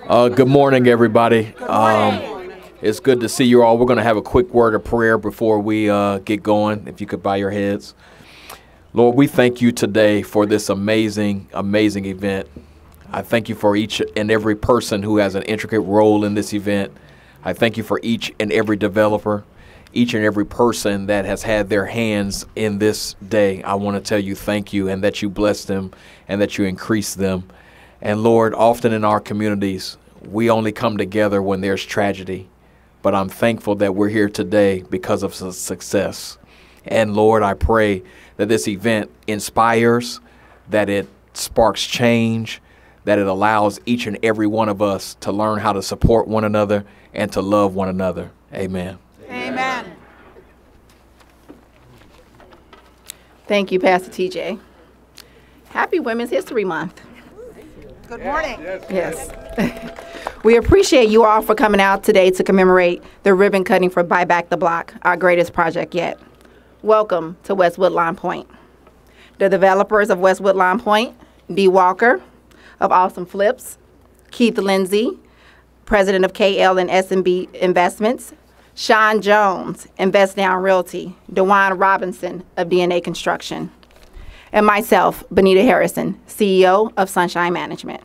Good morning, everybody. It's good to see you all. We're going to have a quick word of prayer before we get going, if you could bow your heads. Lord, we thank you today for this amazing, amazing event. I thank you for each and every person who has an intricate role in this event. I thank you for each and every developer, each and every person that has had their hands in this day. I want to tell you thank you, and that you bless them and that you increase them. And Lord, often in our communities, we only come together when there's tragedy. But I'm thankful that we're here today because of success. And Lord, I pray that this event inspires, that it sparks change, that it allows each and every one of us to learn how to support one another and to love one another. Amen. Amen. Thank you, Pastor TJ. Happy Women's History Month. Good morning. Yes. We appreciate you all for coming out today to commemorate the ribbon cutting for Buy Back the Block, our greatest project yet. Welcome to West Woodlawn Pointe. The developers of West Woodlawn Pointe, D. Walker of Awesome Flips, Keith Lindsey, president of KL and S&B Investments, Sean Jones, Invest Down Realty, DaJuan Robinson of DNA Construction, and myself, Bonita Harrison, CEO of Sunshine Management.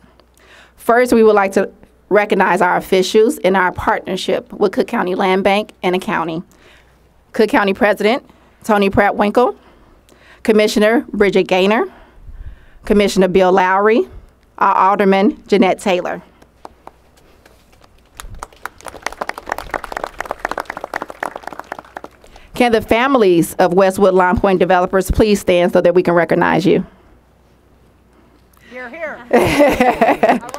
First, we would like to recognize our officials in our partnership with Cook County Land Bank and the county. Cook County President Tony Pratt-Winkle, Commissioner Bridget Gainer, Commissioner Bill Lowry, our Alderman Jeanette Taylor. Can the families of West Woodlawn Pointe developers please stand so that we can recognize you? Here, here. All right.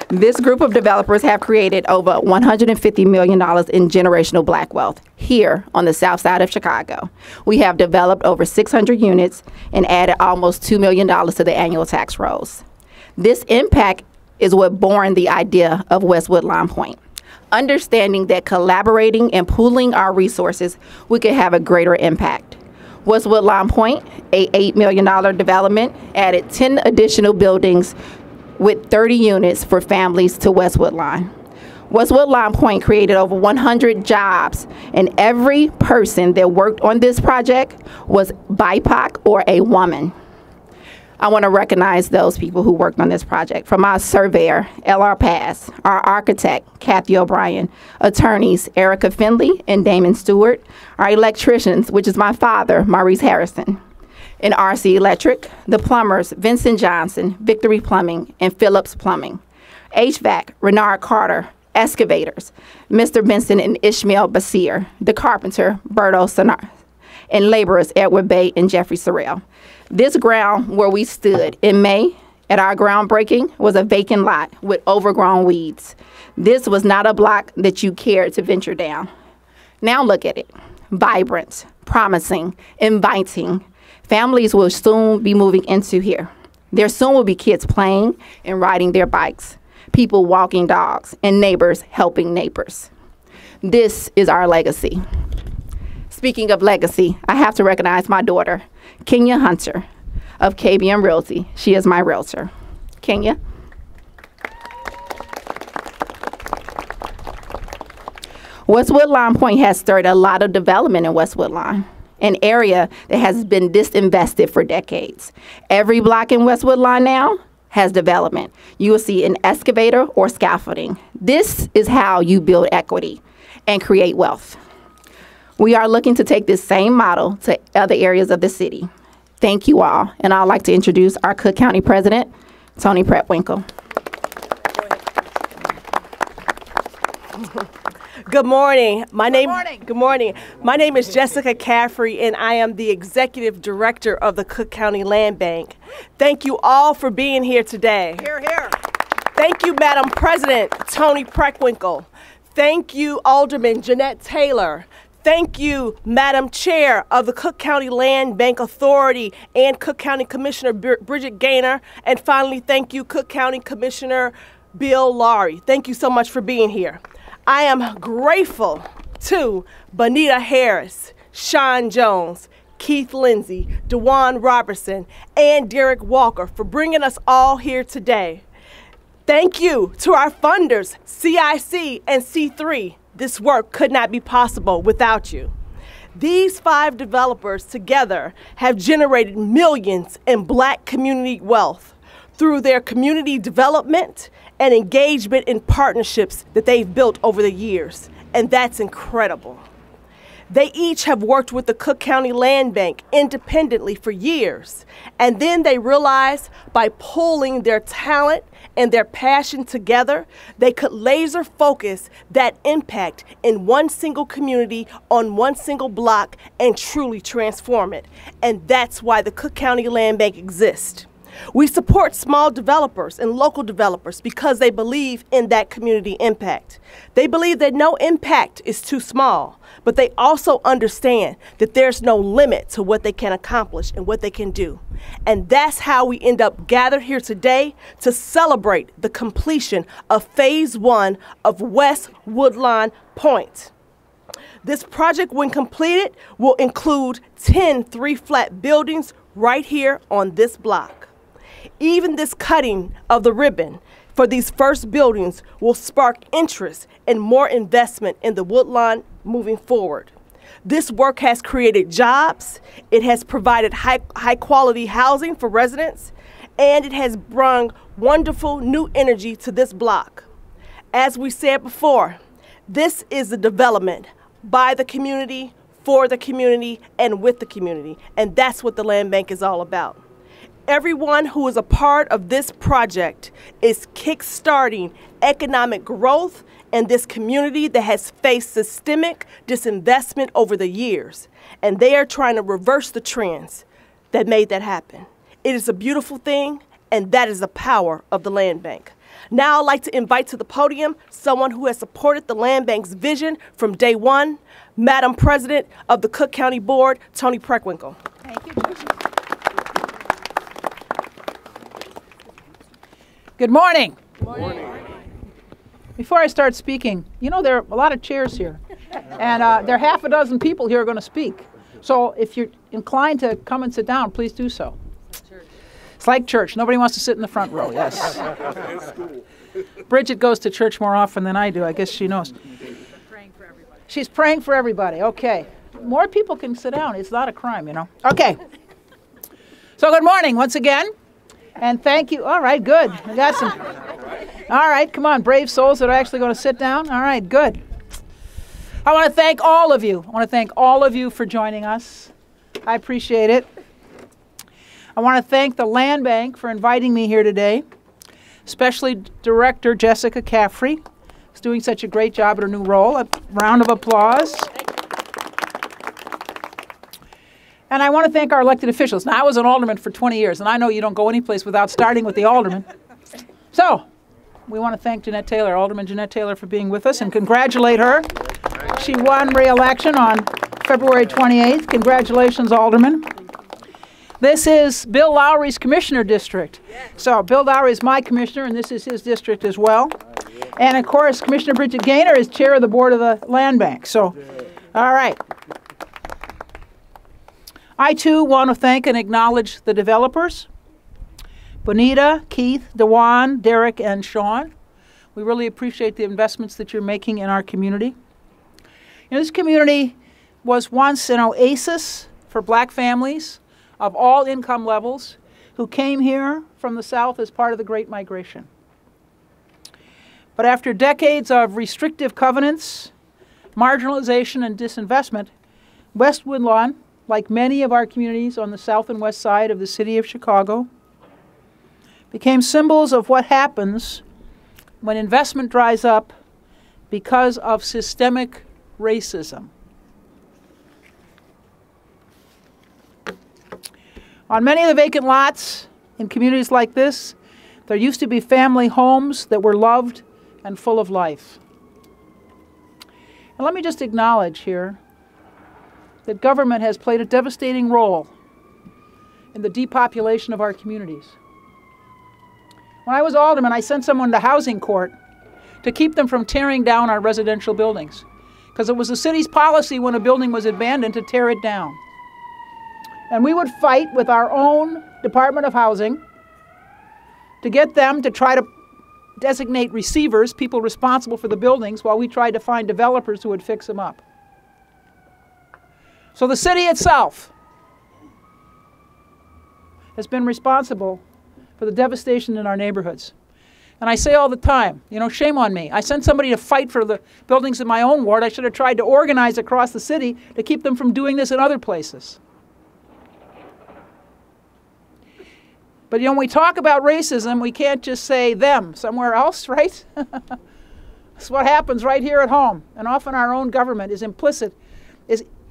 This group of developers have created over $150 million in generational black wealth here on the south side of Chicago. We have developed over 600 units and added almost $2 million to the annual tax rolls. This impact is what born the idea of West Woodlawn Pointe. Understanding that collaborating and pooling our resources, we could have a greater impact. West Woodlawn Pointe, a $8 million development, added 10 additional buildings with 30 units for families to West Woodlawn. West Woodlawn Pointe created over 100 jobs, and every person that worked on this project was BIPOC or a woman. I want to recognize those people who worked on this project, from our surveyor, L.R. Pass, our architect, Kathy O'Brien, attorneys, Erica Finley and Damon Stewart, our electricians, which is my father, Maurice Harrison, and RC Electric, the plumbers, Vincent Johnson, Victory Plumbing, and Phillips Plumbing, HVAC, Renard Carter, excavators, Mr. Benson and Ishmael Basir, the carpenter, Berto Sonar, and laborers, Edward Bay and Jeffrey Sorrell. This ground where we stood in May at our groundbreaking was a vacant lot with overgrown weeds. This was not a block that you cared to venture down. Now look at it. Vibrant, promising, inviting. Families will soon be moving into here. There soon will be kids playing and riding their bikes, people walking dogs, and neighbors helping neighbors. This is our legacy. Speaking of legacy, I have to recognize my daughter, Kenya Hunter of KBM Realty. She is my realtor. Kenya. West Woodlawn Pointe has stirred a lot of development in West Woodlawn, an area that has been disinvested for decades. Every block in West Woodlawn now has development. You will see an excavator or scaffolding. This is how you build equity and create wealth. We are looking to take this same model to other areas of the city. Thank you all, and I'd like to introduce our Cook County President, Tony Pratt-Winkle. Good morning. Good morning. My name is Jessica Caffrey, and I am the Executive Director of the Cook County Land Bank. Thank you all for being here today. Here, here. Thank you, Madam President Tony Pratt-Winkle. Thank you, Alderman Jeanette Taylor. Thank you, Madam Chair of the Cook County Land Bank Authority and Cook County Commissioner Bridget Gainer. And finally, thank you, Cook County Commissioner Bill Lowry. Thank you so much for being here. I am grateful to Bonita Harris, Sean Jones, Keith Lindsey, DaJuan Robinson, and Derrick Walker for bringing us all here today. Thank you to our funders, CIC and C3. This work could not be possible without you. These 5 developers together have generated millions in Black community wealth through their community development and engagement in partnerships that they've built over the years, and that's incredible. They each have worked with the Cook County Land Bank independently for years, and then they realized by pulling their talent and their passion together, they could laser focus that impact in one single community on one single block and truly transform it. And that's why the Cook County Land Bank exists. We support small developers and local developers because they believe in that community impact. They believe that no impact is too small, but they also understand that there's no limit to what they can accomplish and what they can do. And that's how we end up gathered here today to celebrate the completion of Phase 1 of West Woodlawn Pointe. This project, when completed, will include 10 3-flat buildings right here on this block. Even this cutting of the ribbon for these first buildings will spark interest and more investment in the Woodlawn moving forward. This work has created jobs, it has provided high quality housing for residents, and it has brought wonderful new energy to this block. As we said before, this is the development by the community, for the community, and with the community, and that's what the Land Bank is all about. Everyone who is a part of this project is kickstarting economic growth in this community that has faced systemic disinvestment over the years. And they are trying to reverse the trends that made that happen. It is a beautiful thing, and that is the power of the Land Bank. Now I'd like to invite to the podium someone who has supported the Land Bank's vision from day one, Madam President of the Cook County Board, Toni Preckwinkle. Thank you, Tricia. Good morning. Good morning. Before I start speaking, you know there are a lot of chairs here, and there are half a dozen people here who are going to speak. So if you're inclined to come and sit down, please do so. It's like church. Nobody wants to sit in the front row, yes. Bridget goes to church more often than I do. I guess she knows. She's praying for everybody. Okay. More people can sit down. It's not a crime, you know. Okay. So good morning once again. And thank you. All right, good. We got some. All right, come on, brave souls that are actually going to sit down. All right, good. I want to thank all of you. I want to thank all of you for joining us. I appreciate it. I want to thank the Land Bank for inviting me here today, especially Director Jessica Caffrey, who's doing such a great job at her new role. A round of applause. And I want to thank our elected officials. Now, I was an alderman for 20 years, and I know you don't go anyplace without starting with the alderman. So, we want to thank Jeanette Taylor, Alderman Jeanette Taylor, for being with us and congratulate her. She won re-election on February 28th. Congratulations, Alderman. This is Bill Lowry's commissioner district. So, Bill Lowry is my commissioner, and this is his district as well. And, of course, Commissioner Bridget Gainer is chair of the board of the Land Bank. So, all right. I, too, want to thank and acknowledge the developers, Bonita, Keith, DaJuan, Derrick, and Sean. We really appreciate the investments that you're making in our community. You know, this community was once an oasis for Black families of all income levels who came here from the South as part of the Great Migration. But after decades of restrictive covenants, marginalization, and disinvestment, West Woodlawn, like many of our communities on the south and west side of the city of Chicago, became symbols of what happens when investment dries up because of systemic racism. On many of the vacant lots in communities like this, there used to be family homes that were loved and full of life. And let me just acknowledge here that government has played a devastating role in the depopulation of our communities. When I was alderman, I sent someone to housing court to keep them from tearing down our residential buildings, because it was the city's policy when a building was abandoned to tear it down. And we would fight with our own Department of Housing to get them to try to designate receivers, people responsible for the buildings, while we tried to find developers who would fix them up. So the city itself has been responsible for the devastation in our neighborhoods. And I say all the time, you know, shame on me. I sent somebody to fight for the buildings in my own ward. I should have tried to organize across the city to keep them from doing this in other places. But, you know, when we talk about racism, we can't just say them somewhere else, right? That's what happens right here at home. And often our own government is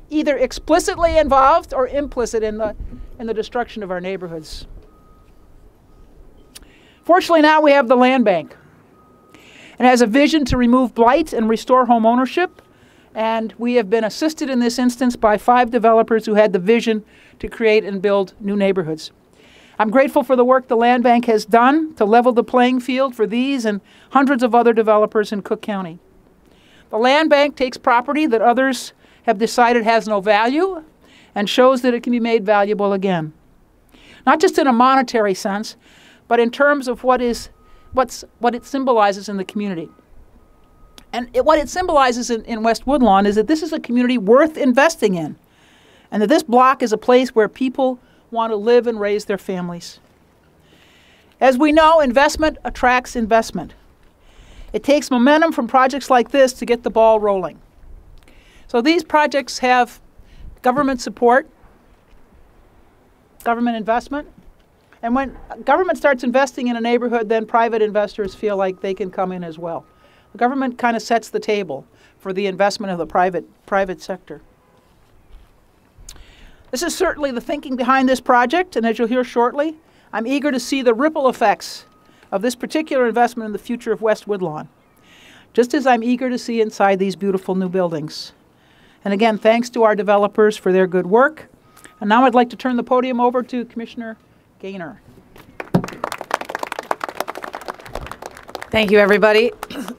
either explicitly involved or implicit in the destruction of our neighborhoods. Fortunately, now we have the land bank. It has a vision to remove blight and restore home ownership. And we have been assisted in this instance by 5 developers who had the vision to create and build new neighborhoods. I'm grateful for the work the land bank has done to level the playing field for these and hundreds of other developers in Cook County. The land bank takes property that others have decided has no value and shows that it can be made valuable again. Not just in a monetary sense, but in terms of what it symbolizes in the community. And what it symbolizes in West Woodlawn is that this is a community worth investing in, and that this block is a place where people want to live and raise their families. As we know, investment attracts investment. It takes momentum from projects like this to get the ball rolling. So these projects have government support, government investment, and when government starts investing in a neighborhood, then private investors feel like they can come in as well. The government kind of sets the table for the investment of the private sector. This is certainly the thinking behind this project, and as you'll hear shortly, I'm eager to see the ripple effects of this particular investment in the future of West Woodlawn, just as I'm eager to see inside these beautiful new buildings. And again, thanks to our developers for their good work. And now I'd like to turn the podium over to Commissioner Gainer. Thank you, everybody.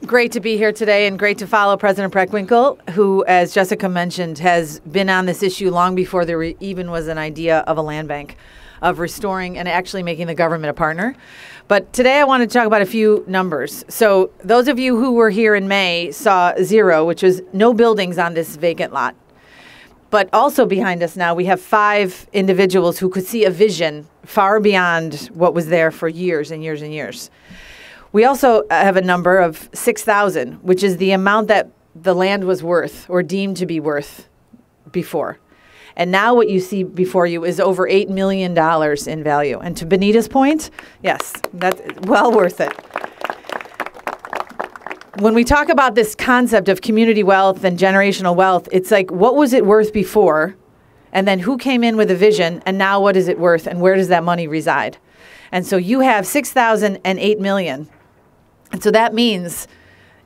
Great to be here today and great to follow President Preckwinkle, who, as Jessica mentioned, has been on this issue long before there even was an idea of a land bank, of restoring and actually making the government a partner. But today I wanted to talk about a few numbers. So those of you who were here in May saw 0, which was no buildings on this vacant lot. But also behind us now, we have 5 individuals who could see a vision far beyond what was there for years and years and years. We also have a number of 6,000, which is the amount that the land was worth or deemed to be worth before. And now what you see before you is over $8 million in value. And to Bonita's point, yes, that's well worth it. When we talk about this concept of community wealth and generational wealth, it's like, what was it worth before? And then who came in with a vision? And now what is it worth? And where does that money reside? And so you have 6,000 and 8 million. And so that means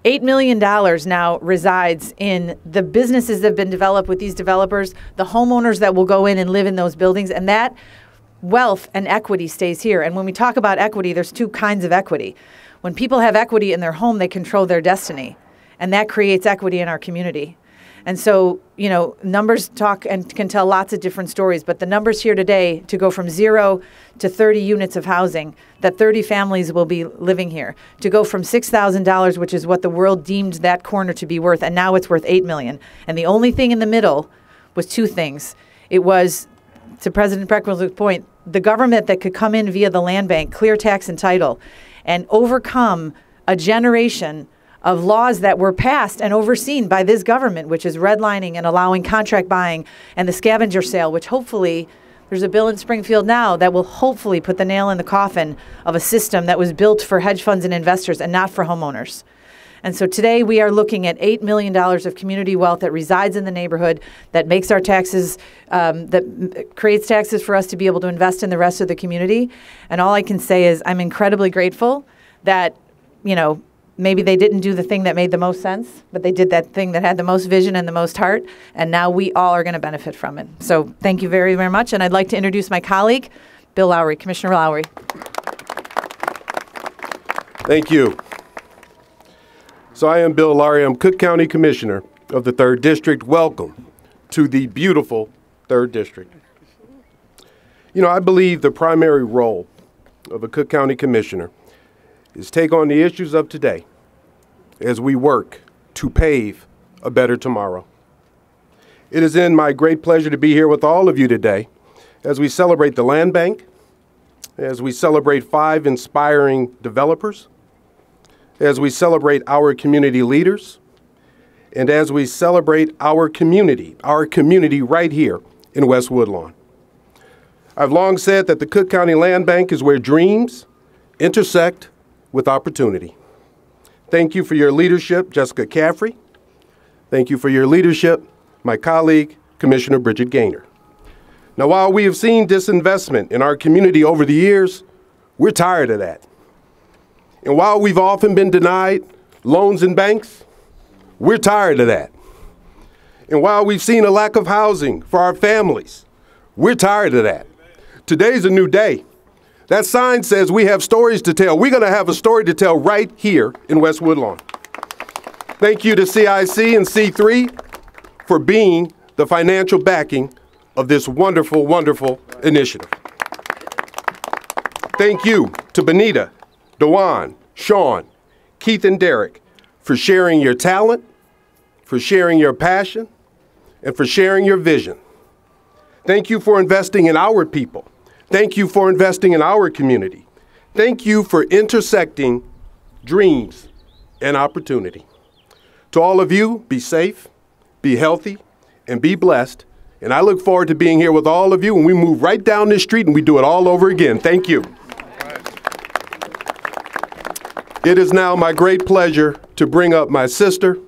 $8 million now resides in the businesses that have been developed with these developers, the homeowners that will go in and live in those buildings, and that wealth and equity stays here. And when we talk about equity, there's 2 kinds of equity. When people have equity in their home, they control their destiny, and that creates equity in our community. And so, you know, numbers talk and can tell lots of different stories, but the numbers here today to go from 0 to 30 units of housing, that 30 families will be living here, to go from $6,000, which is what the world deemed that corner to be worth, and now it's worth $8 million. And the only thing in the middle was 2 things. It was, to President Preckwinkle's point, the government that could come in via the land bank, clear tax and title, and overcome a generation of laws that were passed and overseen by this government, which is redlining and allowing contract buying and the scavenger sale, which hopefully there's a bill in Springfield now that will hopefully put the nail in the coffin of a system that was built for hedge funds and investors and not for homeowners. And so today we are looking at $8 million of community wealth that resides in the neighborhood, that makes our taxes, that creates taxes for us to be able to invest in the rest of the community. And all I can say is I'm incredibly grateful that, you know, maybe they didn't do the thing that made the most sense, but they did that thing that had the most vision and the most heart, and now we all are going to benefit from it. So thank you very, very much, and I'd like to introduce my colleague, Bill Lowry, Commissioner Lowry. Thank you. So I am Bill Lowry. I'm Cook County Commissioner of the 3rd District. Welcome to the beautiful 3rd District. You know, I believe the primary role of a Cook County Commissioner is take on the issues of today as we work to pave a better tomorrow. It is in my great pleasure to be here with all of you today as we celebrate the land bank, as we celebrate 5 inspiring developers, as we celebrate our community leaders, and as we celebrate our community right here in West Woodlawn. I've long said that the Cook County Land Bank is where dreams intersect with opportunity. Thank you for your leadership, Jessica Caffrey. Thank you for your leadership, my colleague, Commissioner Bridget Gainer. Now, while we have seen disinvestment in our community over the years, we're tired of that. And while we've often been denied loans in banks, we're tired of that. And while we've seen a lack of housing for our families, we're tired of that. Today's a new day. That sign says we have stories to tell. We're going to have a story to tell right here in West Woodlawn. Thank you to CIC and C3 for being the financial backing of this wonderful, wonderful initiative. Thank you to Bonita, DaJuan, Sean, Keith, and Derrick for sharing your talent, for sharing your passion, and for sharing your vision. Thank you for investing in our people. Thank you for investing in our community. Thank you for intersecting dreams and opportunity. To all of you, be safe, be healthy, and be blessed. And I look forward to being here with all of you when we move right down this street and we do it all over again. Thank you. It is now my great pleasure to bring up my sister,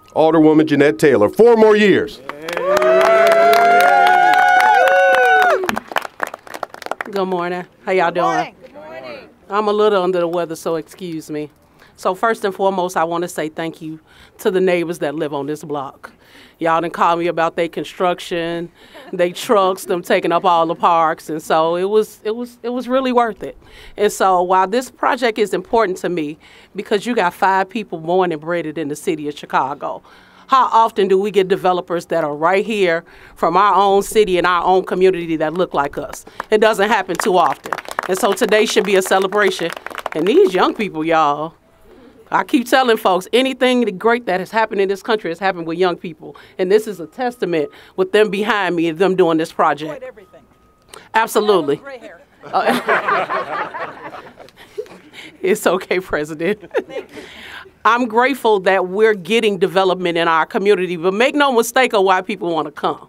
Alderwoman Jeanette Taylor. 4 more years. Good morning. How y'all doing? Good morning. I'm a little under the weather, so excuse me. So first and foremost, I want to say thank you to the neighbors that live on this block. Y'all done called me about their construction, they trucks, them taking up all the parks, and so it was really worth it. And so while this project is important to me, because you got 5 people born and bred in the city of Chicago, how often do we get developers that are right here from our own city and our own community that look like us? It doesn't happen too often. And so today should be a celebration. And these young people, y'all, I keep telling folks, anything great that has happened in this country has happened with young people. And this is a testament with them behind me and them doing this project. Everything. Absolutely. Gray hair. It's okay, President. I'm grateful that we're getting development in our community, but make no mistake of why people want to come.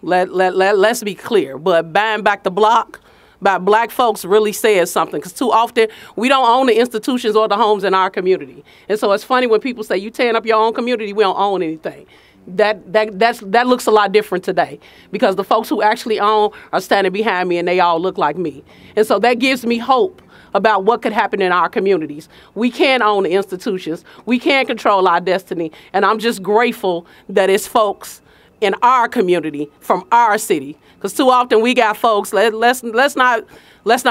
Let's be clear. But buying back the block by black folks really says something, because too often we don't own the institutions or the homes in our community. And so it's funny when people say, you tearing up your own community, we don't own anything. That looks a lot different today, because the folks who actually own are standing behind me and they all look like me. And so that gives me hope about what could happen in our communities. We can't own the institutions. We can't control our destiny. And I'm just grateful that it's folks in our community from our city. Because too often we got folks, let's not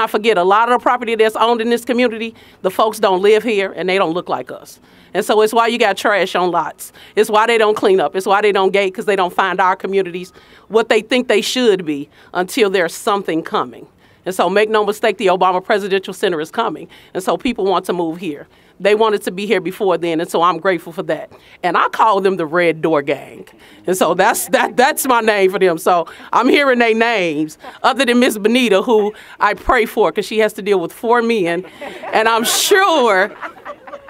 forget, a lot of the property that's owned in this community, the folks don't live here and they don't look like us. And so it's why you got trash on lots. It's why they don't clean up. It's why they don't gate, because they don't find our communities what they think they should be until there's something coming. And so make no mistake, the Obama Presidential Center is coming. And so people want to move here. They wanted to be here before then, and so I'm grateful for that. And I call them the Red Door Gang. And so that's my name for them. So I'm hearing their names, other than Miss Bonita, who I pray for, because she has to deal with 4 men. And I'm sure,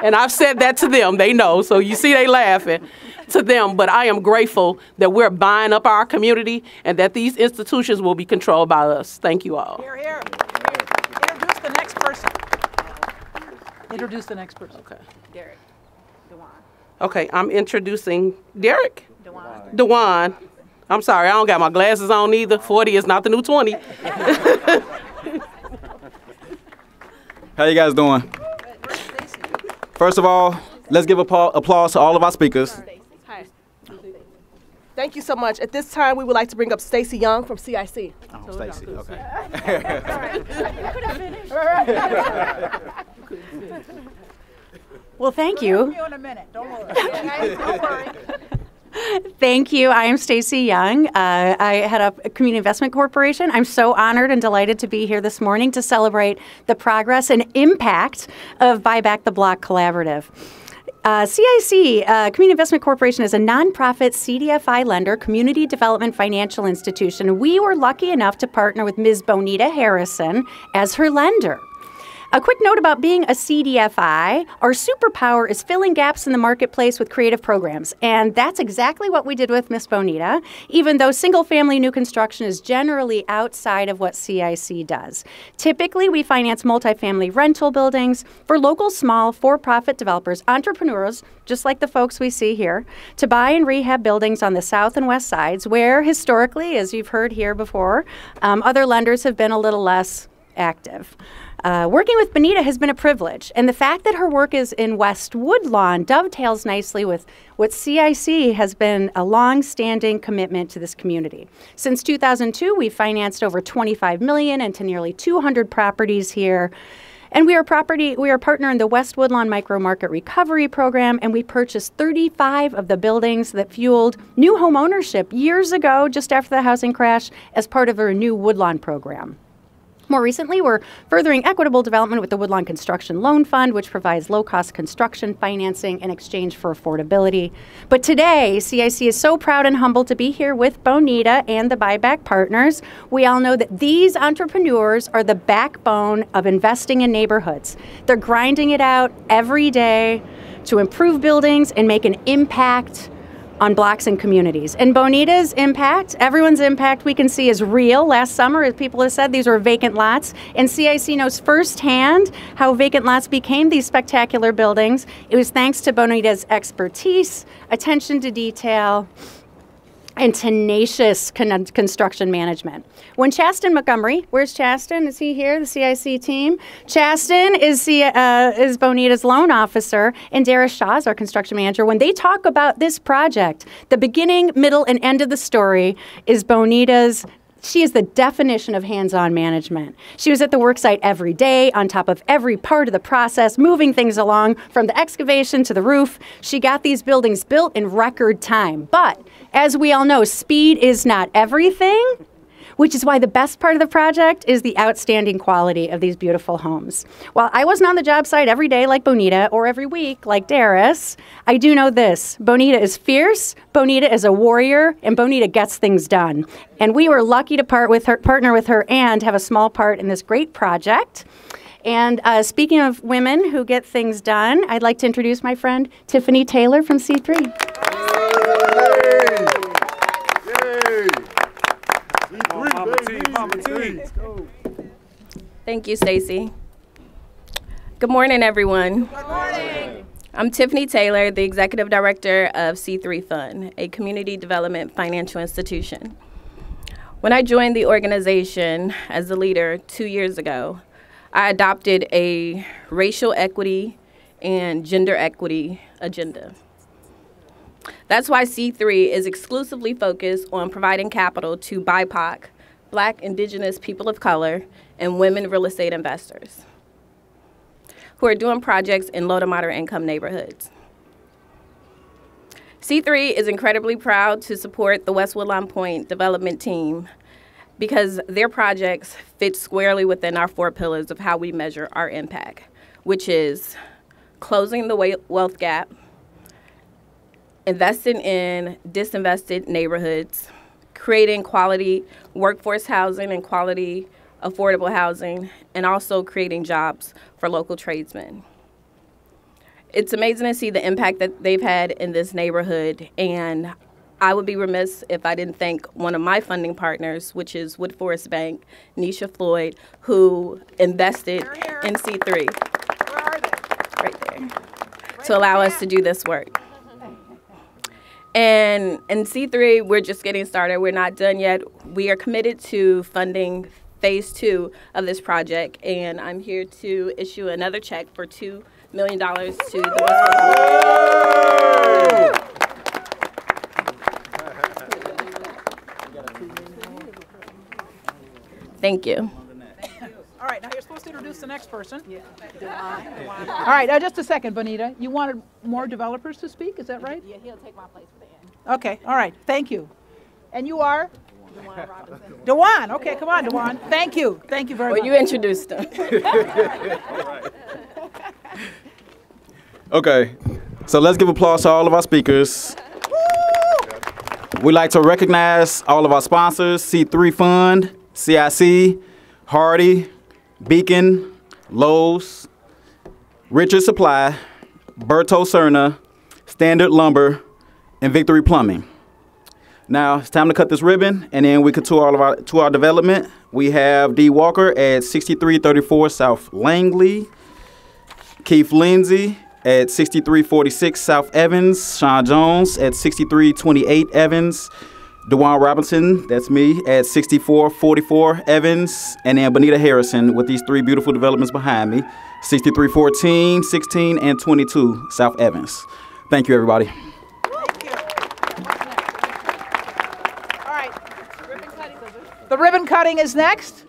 and I've said that to them, they know, so you see they laughing to them. But I am grateful that we're buying up our community and that these institutions will be controlled by us. Thank you all. Here, here. Introduce the next person. Introduce the next person. Okay. Derrick. DaJuan. Okay, I'm introducing Derrick. DaJuan. DaJuan. I'm sorry, I don't got my glasses on either. 40 is not the new 20. How you guys doing? First of all, let's give applause to all of our speakers. Hi. Thank you so much. At this time, we would like to bring up Stacie Young from CIC. Oh, Stacie, okay. Well, thank you. In a minute. Don't worry. Don't worry. Thank you. I am Stacie Young. I head up Community Investment Corporation. I'm so honored and delighted to be here this morning to celebrate the progress and impact of Buy Back the Block Collaborative. CIC, Community Investment Corporation, is a nonprofit CDFI lender, community development financial institution. We were lucky enough to partner with Ms. Bonita Harrison as her lender. A quick note about being a CDFI, our superpower is filling gaps in the marketplace with creative programs. And that's exactly what we did with Ms. Bonita, even though single-family new construction is generally outside of what CIC does. Typically, we finance multifamily rental buildings for local small for-profit developers, entrepreneurs, just like the folks we see here, to buy and rehab buildings on the south and west sides where historically, as you've heard here before, other lenders have been a little less active. Working with Bonita has been a privilege, and the fact that her work is in West Woodlawn dovetails nicely with what CIC has been a long-standing commitment to this community. Since 2002, we've financed over $25 million into nearly 200 properties here. And we are a partner in the West Woodlawn Micro Market Recovery Program, and we purchased 35 of the buildings that fueled new home ownership years ago, just after the housing crash, as part of our new Woodlawn program. More recently, we're furthering equitable development with the Woodlawn Construction Loan Fund, which provides low-cost construction financing in exchange for affordability. But today, CIC is so proud and humbled to be here with Bonita and the buyback partners. We all know that these entrepreneurs are the backbone of investing in neighborhoods. They're grinding it out every day to improve buildings and make an impact on blocks and communities. And Bonita's impact, everyone's impact, we can see is real. Last summer, as people have said, these were vacant lots. And CIC knows firsthand how vacant lots became these spectacular buildings. It was thanks to Bonita's expertise, attention to detail, and tenacious construction management. When Chasten Montgomery, where's Chasten? Is he here, the CIC team? Chasten is Bonita's loan officer, and Darius Shaw is our construction manager. When they talk about this project, the beginning, middle, and end of the story is Bonita's. She is the definition of hands-on management. She was at the worksite every day, on top of every part of the process, moving things along from the excavation to the roof. She got these buildings built in record time. But as we all know, speed is not everything, which is why the best part of the project is the outstanding quality of these beautiful homes. While I wasn't on the job site every day like Bonita or every week like Darius, I do know this. Bonita is fierce, Bonita is a warrior, and Bonita gets things done. And we were lucky to partner with her and have a small part in this great project. And speaking of women who get things done, I'd like to introduce my friend Tiffany Taylor from C3. Thank you, Stacie. Good morning, everyone. Good morning. I'm Tiffany Taylor, the Executive Director of C3 Fund, a community development financial institution. When I joined the organization as the leader 2 years ago, I adopted a racial equity and gender equity agenda. That's why C3 is exclusively focused on providing capital to BIPOC, Black, Indigenous, people of color, and women real estate investors who are doing projects in low to moderate income neighborhoods. C3 is incredibly proud to support the West Woodlawn Pointe development team because their projects fit squarely within our 4 pillars of how we measure our impact, which is closing the wealth gap, investing in disinvested neighborhoods, creating quality workforce housing and quality affordable housing, and also creating jobs for local tradesmen. It's amazing to see the impact that they've had in this neighborhood, and I would be remiss if I didn't thank one of my funding partners, which is Wood Forest Bank, Nisha Floyd, who invested in C3. Where are they? Right there. To allow us to do this work. And in C3, we're just getting started. We're not done yet. We are committed to funding phase 2 of this project, and I'm here to issue another check for $2 million to the Thank you. All right, now you're supposed to introduce the next person. Yeah. All right, just a second, Bonita. You wanted more developers to speak, is that right? Yeah, he'll take my place for the end. Okay, all right, thank you. And you are? DaJuan Robinson. DaJuan, okay, come on, DaJuan. Thank you very much. Well, you introduced them. Okay, so let's give applause to all of our speakers. We'd like to recognize all of our sponsors, C3 Fund, CIC, Hardy, Beacon, Lowe's, Richard Supply, Berto Cerna, Standard Lumber, and Victory Plumbing. Now it's time to cut this ribbon, and then we can tour our development. We have D. Walker at 6334 South Langley, Keith Lindsey at 6346 South Evans, Sean Jones at 6328 Evans, DaJuan Robinson, that's me, at 6444 Evans, and then Bonita Harrison with these three beautiful developments behind me, 6314, 16, and 22 South Evans. Thank you, everybody. Thank you. All right, the ribbon cutting is next.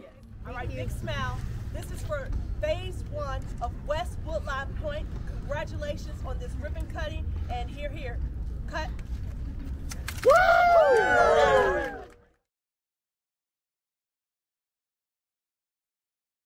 All right, big smile. This is for phase 1 of West Woodlawn Pointe. Congratulations on this ribbon cutting, and here, cut.